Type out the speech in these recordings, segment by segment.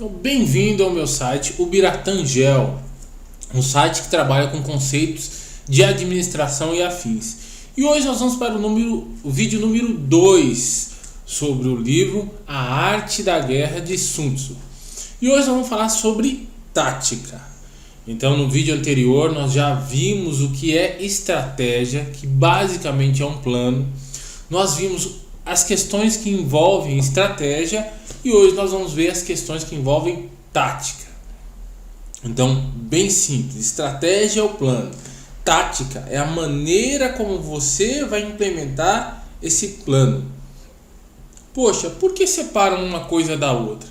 Bem-vindo ao meu site, o Biratangel, um site que trabalha com conceitos de administração e afins. E hoje nós vamos para o vídeo número 2 sobre o livro A Arte da Guerra de Sun Tzu. E hoje nós vamos falar sobre tática. Então, no vídeo anterior nós já vimos o que é estratégia, que basicamente é um plano. Nós vimos as questões que envolvem estratégia e hoje nós vamos ver as questões que envolvem tática. Então, bem simples, estratégia é o plano, tática é a maneira como você vai implementar esse plano. Poxa, por que separam uma coisa da outra?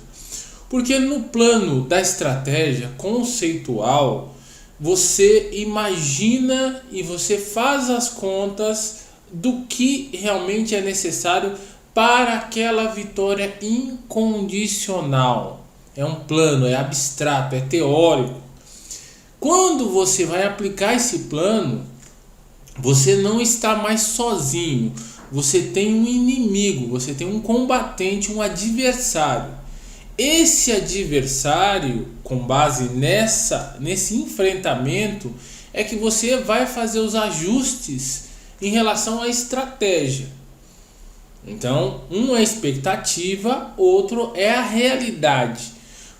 Porque no plano da estratégia conceitual, você imagina e você faz as contas do que realmente é necessário para aquela vitória incondicional. É um plano, é abstrato, é teórico. Quando você vai aplicar esse plano, você não está mais sozinho. Você tem um inimigo, você tem um combatente, um adversário. Esse adversário, com base nesse enfrentamento, é que você vai fazer os ajustes em relação à estratégia. Então, um é expectativa, outro é a realidade.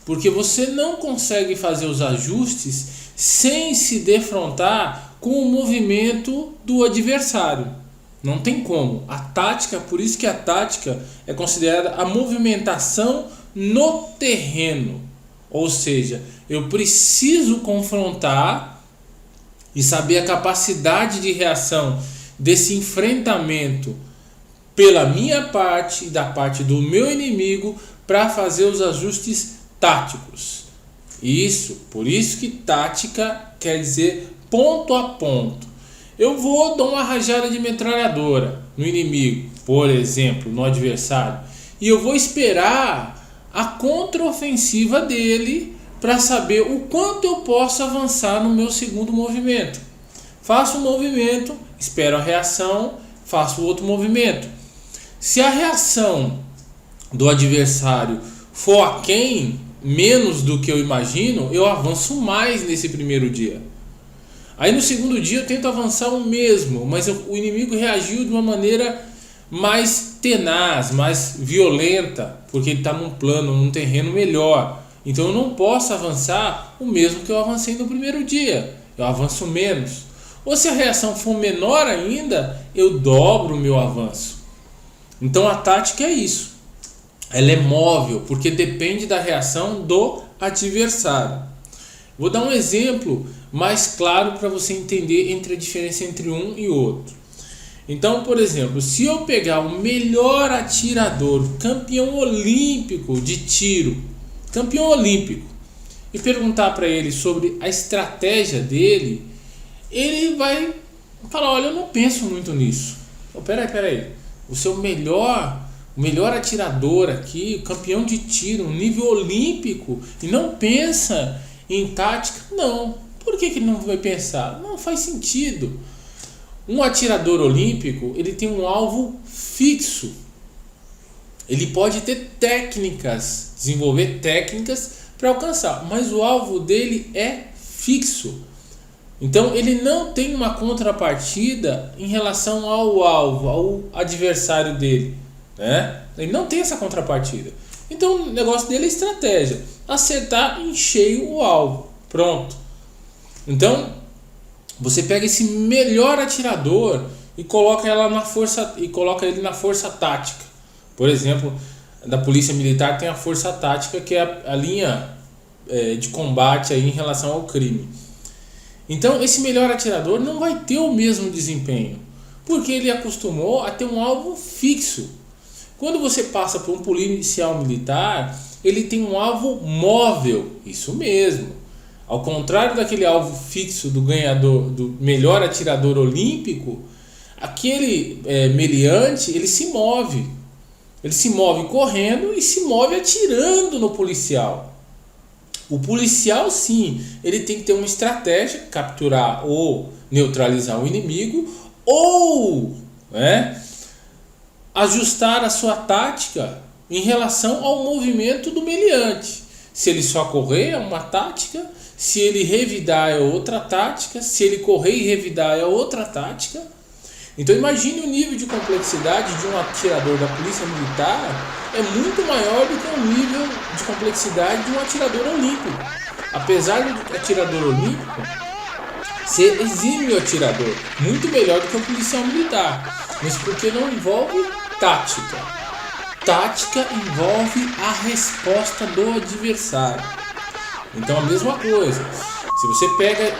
Porque você não consegue fazer os ajustes sem se defrontar com o movimento do adversário. Não tem como. A tática, por isso que a tática é considerada a movimentação no terreno. Ou seja, eu preciso confrontar e saber a capacidade de reação desse enfrentamento pela minha parte e da parte do meu inimigo para fazer os ajustes táticos. Por isso que tática quer dizer ponto a ponto. Eu vou dar uma rajada de metralhadora no inimigo, por exemplo, no adversário, e eu vou esperar a contraofensiva dele para saber o quanto eu posso avançar no meu segundo movimento. Faço um movimento, espero a reação, faço outro movimento. Se a reação do adversário for aquém, menos do que eu imagino, eu avanço mais nesse primeiro dia. Aí no segundo dia eu tento avançar o mesmo, mas o inimigo reagiu de uma maneira mais tenaz, mais violenta, porque ele está num plano, num terreno melhor. Então eu não posso avançar o mesmo que eu avancei no primeiro dia, eu avanço menos. Ou se a reação for menor ainda, eu dobro o meu avanço. Então a tática é isso. Ela é móvel, porque depende da reação do adversário. Vou dar um exemplo mais claro para você entender a diferença entre um e outro. Então, por exemplo, se eu pegar o melhor atirador, campeão olímpico de tiro, campeão olímpico, e perguntar para ele sobre a estratégia dele, ele vai falar, olha, eu não penso muito nisso. Peraí. O melhor atirador aqui, campeão de tiro, nível olímpico, e não pensa em tática? Não. Por que ele não vai pensar? Não faz sentido. Um atirador olímpico, ele tem um alvo fixo. Ele pode ter técnicas, desenvolver técnicas para alcançar, mas o alvo dele é fixo. Então ele não tem uma contrapartida em relação ao alvo, ao adversário dele, né? Ele não tem essa contrapartida. Então o negócio dele é estratégia, acertar em cheio o alvo. Pronto. Então você pega esse melhor atirador e coloca ele na força tática. Por exemplo, da Polícia Militar tem a força tática, que é a linha de combate aí em relação ao crime. Então esse melhor atirador não vai ter o mesmo desempenho, porque ele acostumou a ter um alvo fixo. Quando você passa por um policial militar, ele tem um alvo móvel, isso mesmo. Ao contrário daquele alvo fixo do ganhador, do melhor atirador olímpico, aquele meliante, ele se move. Ele se move correndo e se move atirando no policial. O policial, sim, ele tem que ter uma estratégia, capturar ou neutralizar o inimigo, ou ajustar a sua tática em relação ao movimento do meliante. Se ele só correr é uma tática, se ele revidar é outra tática, se ele correr e revidar é outra tática. Então imagine o nível de complexidade de um atirador da polícia militar é muito maior do que o nível de complexidade de um atirador olímpico. Apesar do atirador olímpico ser exímio atirador, muito melhor do que o policial militar, mas porque não envolve tática. Tática envolve a resposta do adversário. Então a mesma coisa, se você pega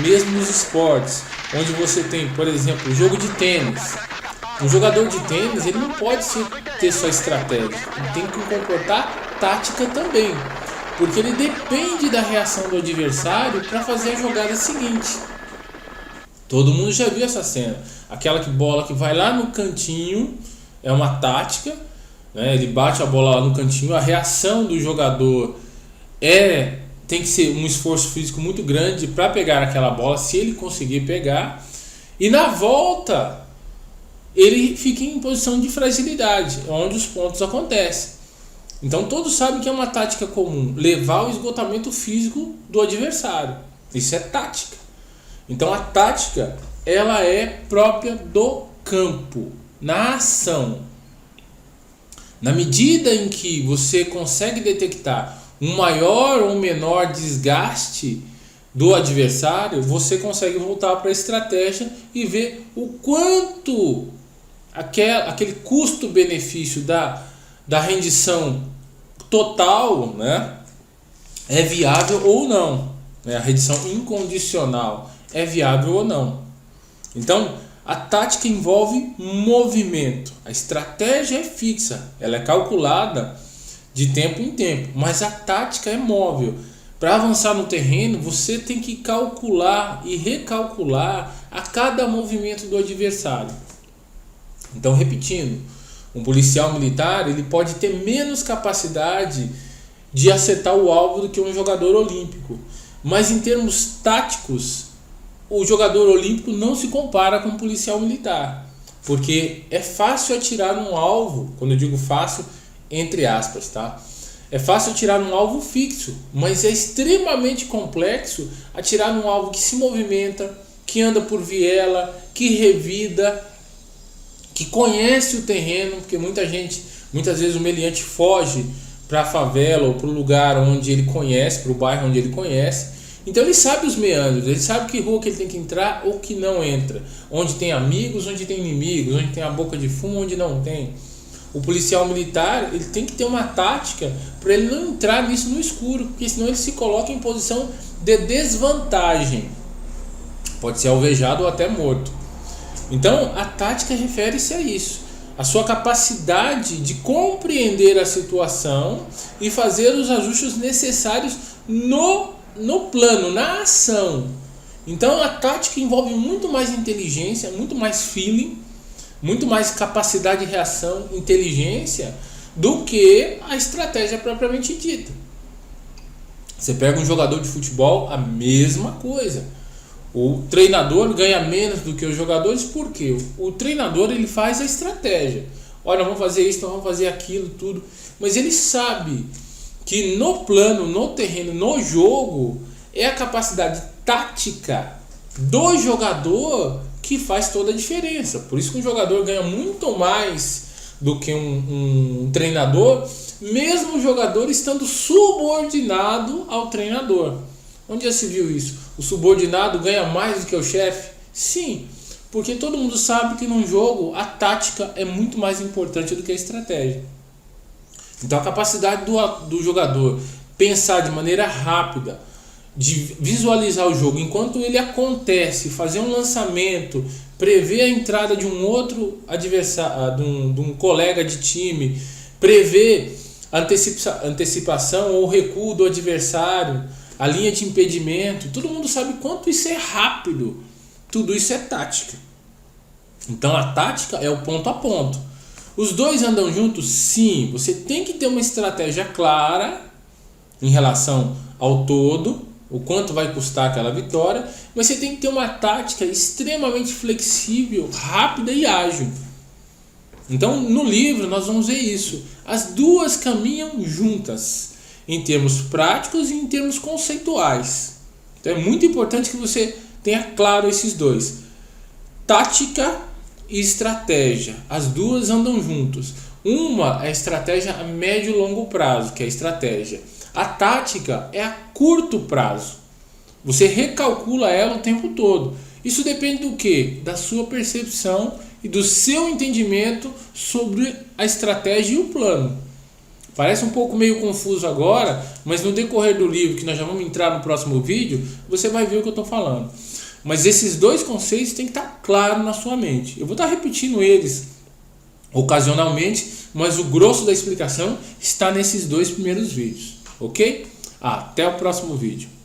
mesmo nos esportes, onde você tem, por exemplo, jogo de tênis. Um jogador de tênis, ele não pode ter só estratégia, ele tem que comportar tática também, porque ele depende da reação do adversário para fazer a jogada seguinte. Todo mundo já viu essa cena, aquela bola que vai lá no cantinho, é uma tática, né? Ele bate a bola lá no cantinho, a reação do jogador tem que ser um esforço físico muito grande para pegar aquela bola, se ele conseguir pegar, e na volta ele fica em posição de fragilidade, onde os pontos acontecem. Então todos sabem que é uma tática comum, levar ao esgotamento físico do adversário. Isso é tática. Então a tática, ela é própria do campo, na ação. Na medida em que você consegue detectar um maior ou menor desgaste do adversário, você consegue voltar para a estratégia e ver o quanto aquele custo-benefício da rendição total, né, é viável ou não, né? A rendição incondicional é viável ou não. Então a tática envolve movimento, a estratégia é fixa, ela é calculada de tempo em tempo, mas a tática é móvel. Para avançar no terreno, você tem que calcular e recalcular a cada movimento do adversário. Então, repetindo, um policial militar ele pode ter menos capacidade de acertar o alvo do que um jogador olímpico, mas em termos táticos, o jogador olímpico não se compara com um policial militar, porque é fácil atirar num alvo, quando eu digo fácil, entre aspas, tá? É fácil atirar num alvo fixo, mas é extremamente complexo atirar num alvo que se movimenta, que anda por viela, que revida, que conhece o terreno, porque muitas vezes o meliante foge para a favela ou para o lugar onde ele conhece, para o bairro onde ele conhece. Então ele sabe os meandros, ele sabe que rua que ele tem que entrar ou que não entra, onde tem amigos, onde tem inimigos, onde tem a boca de fumo, onde não tem. O policial militar ele tem que ter uma tática para ele não entrar nisso no escuro, porque senão ele se coloca em posição de desvantagem, pode ser alvejado ou até morto. Então a tática refere-se a isso, a sua capacidade de compreender a situação e fazer os ajustes necessários no plano, na ação. Então a tática envolve muito mais inteligência, muito mais feeling, muito mais capacidade de reação, inteligência, do que a estratégia propriamente dita. Você pega um jogador de futebol, a mesma coisa. O treinador ganha menos do que os jogadores, porque o treinador ele faz a estratégia. Olha, vamos fazer isso, vamos fazer aquilo, tudo. Mas ele sabe que no plano, no terreno, no jogo, é a capacidade tática do jogador que faz toda a diferença. Por isso que um jogador ganha muito mais do que um treinador, mesmo o jogador estando subordinado ao treinador. Onde já se viu isso? O subordinado ganha mais do que o chefe? Sim, porque todo mundo sabe que num jogo a tática é muito mais importante do que a estratégia. Então a capacidade do jogador pensar de maneira rápida, de visualizar o jogo enquanto ele acontece, fazer um lançamento, prever a entrada de um outro adversário, de um colega de time, prever a antecipação ou recuo do adversário, a linha de impedimento, todo mundo sabe quanto isso é rápido. Tudo isso é tática. Então a tática é o ponto a ponto. Os dois andam juntos? Sim, você tem que ter uma estratégia clara em relação ao todo, o quanto vai custar aquela vitória, mas você tem que ter uma tática extremamente flexível, rápida e ágil. Então no livro nós vamos ver isso. As duas caminham juntas. em termos práticos e em termos conceituais. Então é muito importante que você tenha claro esses dois. Tática e estratégia, as duas andam juntos. Uma é a estratégia a médio e longo prazo, que é a estratégia. A tática é a curto prazo. Você recalcula ela o tempo todo. Isso depende do quê? Da sua percepção e do seu entendimento sobre a estratégia e o plano. Parece um pouco meio confuso agora, mas no decorrer do livro, que nós já vamos entrar no próximo vídeo, você vai ver o que eu estou falando. Mas esses dois conceitos têm que estar claros na sua mente. Eu vou estar repetindo eles ocasionalmente, mas o grosso da explicação está nesses dois primeiros vídeos, ok? Até o próximo vídeo.